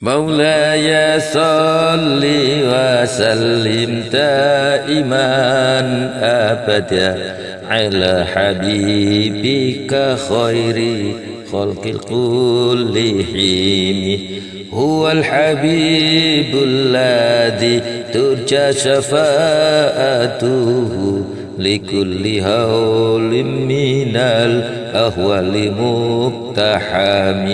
مولاي صل وسلم دائما أبدا على حبيبك خير خلق كلهم هو الحبيب الذي ترجى شفاعته لكل هول من الأهوال مقتحم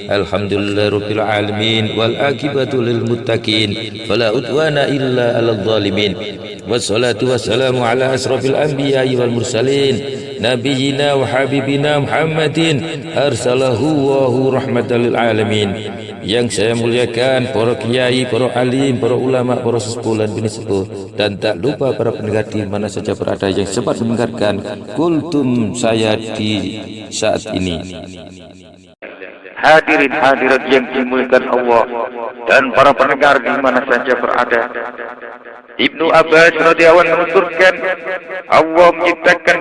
Alhamdulillah Rabbil Alamin wal akibatu lil muttaqin fala udwana illa alal zalimin wassalatu wassalamu ala asrafil anbiya'i wal mursalin nabiyyina wa habibina Muhammadin arsalahu wa hu rahmatan lil alamin. Yang saya muliakan para kiai, para alim, para ulama, para sesepuh dan bini sepuh, dan tak lupa para pendengar di mana saja berada yang sempat mendengarkan kultum saya di saat ini. Hadirin hadirat yang dimuliakan Allah dan para pendengar di mana saja berada. Ibnu Abbas radhiyallahu anhu menuturkan, Allah menciptakan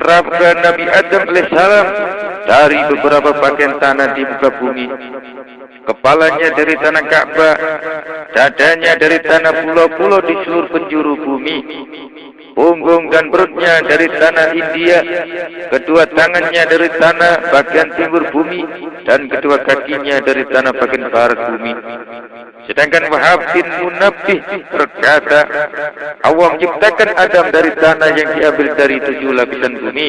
Nabi Adam alaihissalam dari beberapa bagian tanah di muka bumi. Kepalanya dari tanah Ka'bah, dadanya dari tanah pulau-pulau di seluruh penjuru bumi, punggung dan perutnya dari tanah India, kedua tangannya dari tanah bagian timur bumi, dan kedua kakinya dari tanah bagian barat bumi. Sedangkan Wahab bin Munabbih berkata, Allah menciptakan Adam dari tanah yang diambil dari 7 lapisan bumi.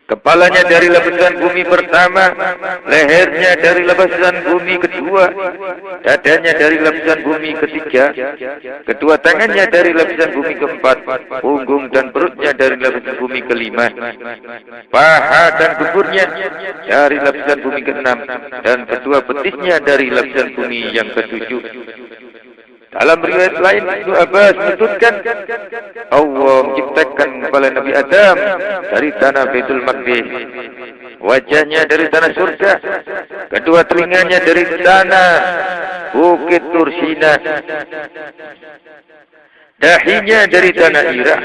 Kepalanya dari lapisan bumi pertama, lehernya dari lapisan bumi kedua, dadanya dari lapisan bumi ketiga, kedua tangannya dari lapisan bumi keempat, punggung dan perutnya dari lapisan bumi kelima, paha dan kuburnya dari lapisan bumi keenam, dan kedua betisnya dari lapisan bumi yang ketujuh. Dalam riwayat lain, Ibnu Abbas menyebutkan, Allah menciptakan kepala Nabi Adam dari tanah Baitul Maqdis, wajahnya dari tanah surga, kedua telinganya dari tanah Bukit Tursina, dahinya dari tanah Irak,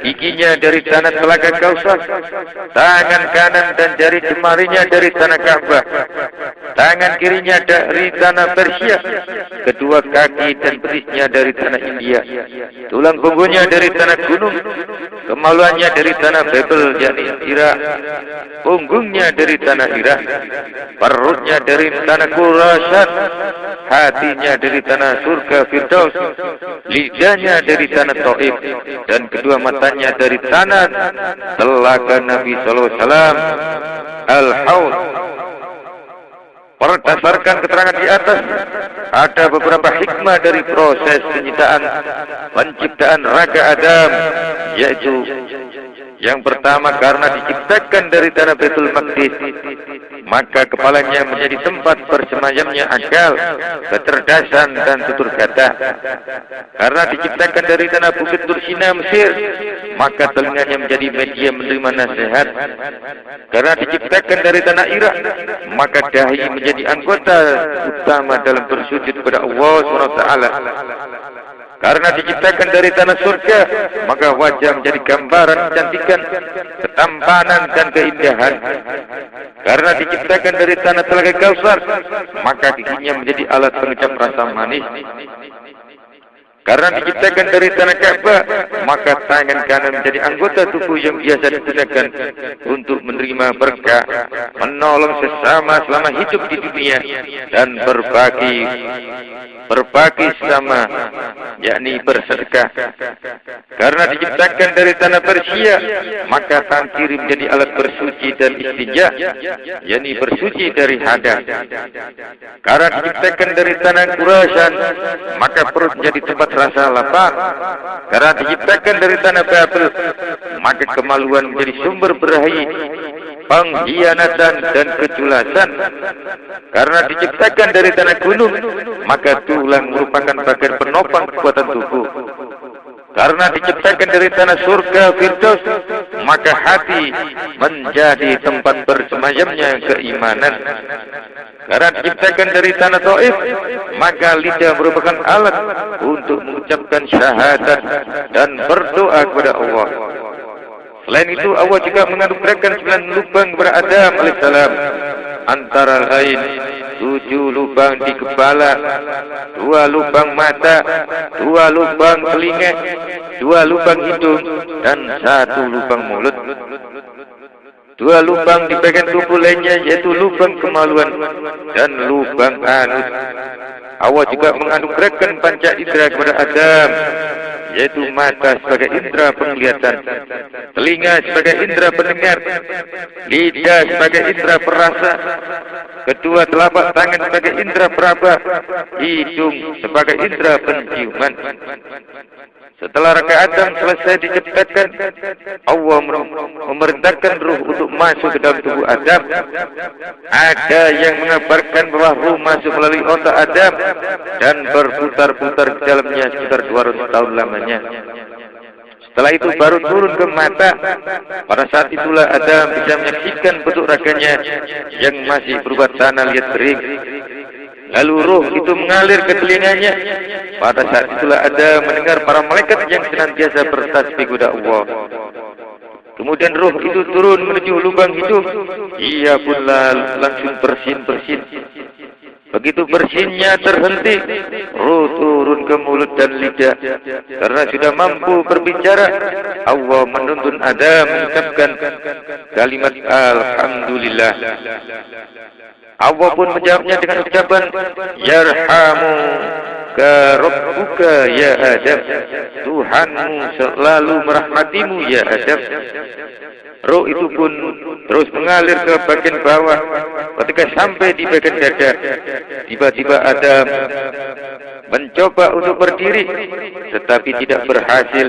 giginya dari tanah Telaga Kausar, tangan kanan dan jari jemarinya dari tanah Ka'bah, tangan kirinya dari tanah Persia, kedua kaki dan betisnya dari tanah India, tulang punggungnya dari tanah gunung, kemaluannya dari tanah Babel yakni Irak, punggungnya dari tanah Irak, perutnya dari tanah Khurasan, hatinya dari tanah surga Firdaus, lidahnya dari tanah Taif, dan kedua matanya dari tanah Telaga Nabi sallallahu alaihi wasallam Al-Haud. Berdasarkan keterangan di atas, ada beberapa hikmah dari proses penciptaan raga Adam, yaitu yang pertama, karena diciptakan dari tanah Baitul Maqdis, maka kepalanya menjadi tempat bersemayamnya akal, kecerdasan, dan tutur kata. Karena diciptakan dari tanah Bukit Tursina Mesir, maka telinganya menjadi media menerima nasihat. Karena diciptakan dari tanah Irak, maka dahi menjadi anggota utama dalam bersujud kepada Allah SWT. Karena diciptakan dari tanah surga, maka wajah menjadi gambaran kecantikan, ketampanan, dan keindahan. Karena diciptakan dari tanah Telaga Kausar, maka giginya menjadi alat pengecap rasa manis. Karena diciptakan dari tanah Ka'bah, maka tangan kanan menjadi anggota tubuh yang biasa digunakan untuk menerima berkah, menolong sesama selama hidup di dunia, dan berbagi sesama, yakni bersedekah. Karena diciptakan dari tanah Persia, maka tangan kiri menjadi alat bersuci dan istinja, yakni bersuci dari hadas. Karena diciptakan dari tanah Khurasan, maka perut menjadi tempat rasa lapar. Karena diciptakan dari tanah Babel, maka kemaluan menjadi sumber berahi, pengkhianatan, dan kejulasan. Karena diciptakan dari tanah gunung, maka tulang merupakan bagian penopang kekuatan tubuh. Karena diciptakan dari tanah surga Firdaus, maka hati menjadi tempat bersemayamnya keimanan. Karena diciptakan dari tanah Taif, maka lidah merupakan alat untuk mengucapkan syahadat dan berdoa kepada Allah. Selain itu, Allah juga menganugerahkan 9 lubang kepada Adam alaihissalam, antara lain 7 lubang di kepala, 2 lubang mata, 2 lubang telinga, 2 lubang hidung, dan 1 lubang mulut. 2 lubang di bagian tubuh lainnya, yaitu lubang kemaluan dan lubang anus. Allah juga menganugerahkan panca indera kepada Adam, yaitu mata sebagai indera penglihatan, telinga sebagai indera pendengar, lidah sebagai indera perasa, kedua telapak tangan sebagai indera peraba, hidung sebagai indera penciuman. Setelah raka Adam selesai diciptakan, Allah memerintahkan ruh untuk masuk ke dalam tubuh Adam. Ada yang mengabarkan bahwa ruh masuk melalui otak Adam dan berputar-putar di dalamnya sekitar 200 tahun lamanya. Setelah itu baru turun ke mata. Pada saat itulah Adam bisa menyaksikan bentuk raganya yang masih berupa tanah liat kering. Lalu roh itu mengalir ke telinganya. Pada saat itulah Adam mendengar para malaikat yang senantiasa bertasbih kepada Allah. Kemudian roh itu turun menuju lubang hidung. Ia pun langsung bersin-bersin. Begitu bersinnya terhenti, roh turun ke mulut dan lidah. Karena sudah mampu berbicara, Allah menuntun Adam mengucapkan kalimat Alhamdulillah. Allah pun menjawabnya dengan ucapan Yarhamuka Rabbuka ya Adam, Tuhanmu selalu merahmatimu ya Adam. Roh itu pun terus mengalir ke bagian bawah. Ketika sampai di bagian dada, tiba-tiba Adam mencoba untuk berdiri, tetapi tidak berhasil.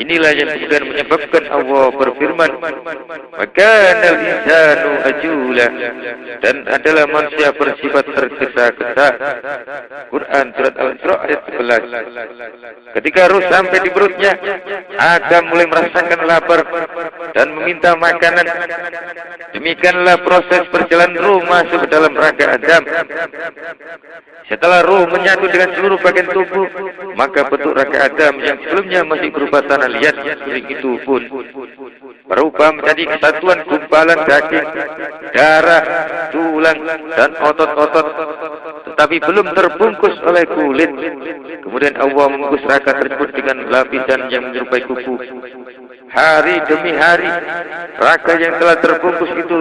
Inilah yang kemudian menyebabkan Allah berfirman, "Makanal insanu ajula," dan adalah manusia bersifat tergesa-gesa. Quran surat Al-Isra ayat 11. Ketika ruh sampai di perutnya, Adam mulai merasakan lapar dan meminta makanan. Demikianlah proses perjalanan ruh masuk ke dalam raga Adam. Setelah ruh menyatu dengan seluruh bagian tubuh, maka bentuk raga Adam yang sebelumnya masih berupa tanah liat kering itu pun berubah menjadi kesatuan gumpalan daging, darah, tulang, dan otot-otot, tetapi belum terbungkus oleh kulit. Kemudian Allah membungkus raga tersebut dengan lapisan yang menyerupai kuku. Hari demi hari, raga yang telah terbungkus itu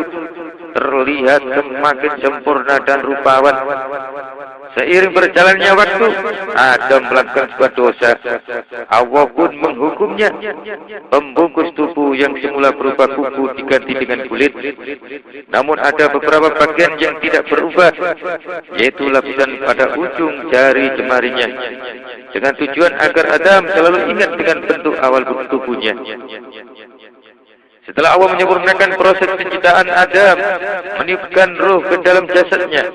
terlihat semakin sempurna dan rupawan. Seiring berjalannya waktu, Adam melakukan sebuah dosa. Allah pun menghukumnya. Pembungkus tubuh yang semula berupa kuku diganti dengan kulit. Namun ada beberapa bagian yang tidak berubah, yaitu lapisan pada ujung jari jemarinya, dengan tujuan agar Adam selalu ingat dengan bentuk awal tubuhnya. Setelah Allah menyempurnakan proses penciptaan Adam, meniupkan roh ke dalam jasadnya,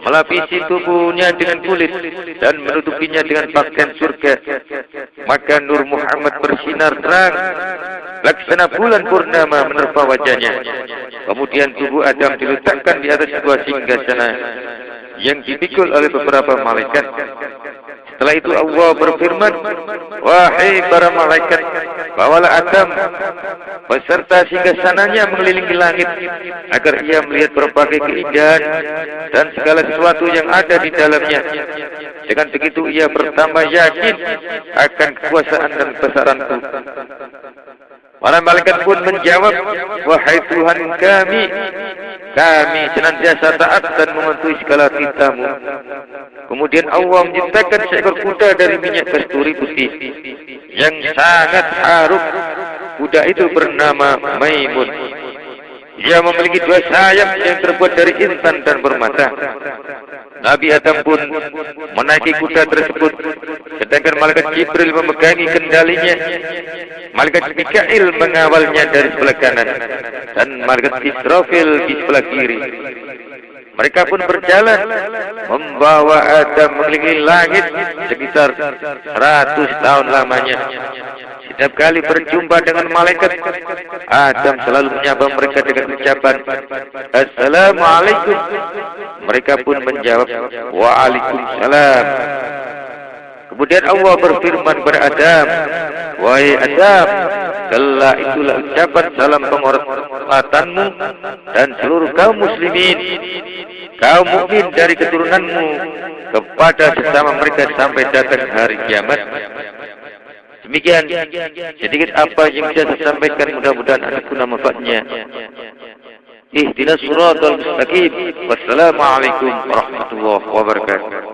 melapisi tubuhnya dengan kulit, dan menutupinya dengan pakaian surga, maka Nur Muhammad bersinar terang, laksana bulan purnama menerpa wajahnya. Kemudian tubuh Adam diletakkan di atas sebuah singgasana yang dipikul oleh beberapa malaikat. Setelah itu Allah berfirman, "Wahai para malaikat, bawalah Adam beserta singgasananya mengelilingi langit, agar ia melihat berbagai keindahan dan segala sesuatu yang ada di dalamnya. Dengan begitu ia bertambah yakin akan kekuasaan dan kebesaranku." Para malaikat pun menjawab, "Wahai Tuhan kami, kami senantiasa taat dan mematuhi segala titahmu." Kemudian Allah menciptakan seekor kuda dari minyak kasturi putih yang sangat harum. Kuda itu bernama Maimun. Ia memiliki 2 sayap yang terbuat dari intan dan permata. Nabi Adam pun menaiki kuda tersebut, sedangkan malaikat Jibril memegangi kendalinya. Malaikat Mikail mengawalnya dari sebelah kanan, dan malaikat Israfil di sebelah kiri. Mereka pun berjalan membawa Adam mengelilingi langit sekitar 100 tahun lamanya. Setiap kali berjumpa dengan malaikat, Adam selalu menyapa mereka dengan ucapan Assalamualaikum. Mereka pun menjawab Waalaikumsalam. Kemudian Allah berfirman kepada Adam, wahai Adam, kelak itulah ucapan salam penghormatanmu dan seluruh kaum muslimin, kaum mukmin dari keturunanmu kepada sesama mereka sampai datang hari kiamat. Demikian sedikit apa yang bisa saya sampaikan, mudah-mudahan ada guna manfaatnya. Ihdinas siratal mustaqim. Wassalamualaikum warahmatullahi wabarakatuh.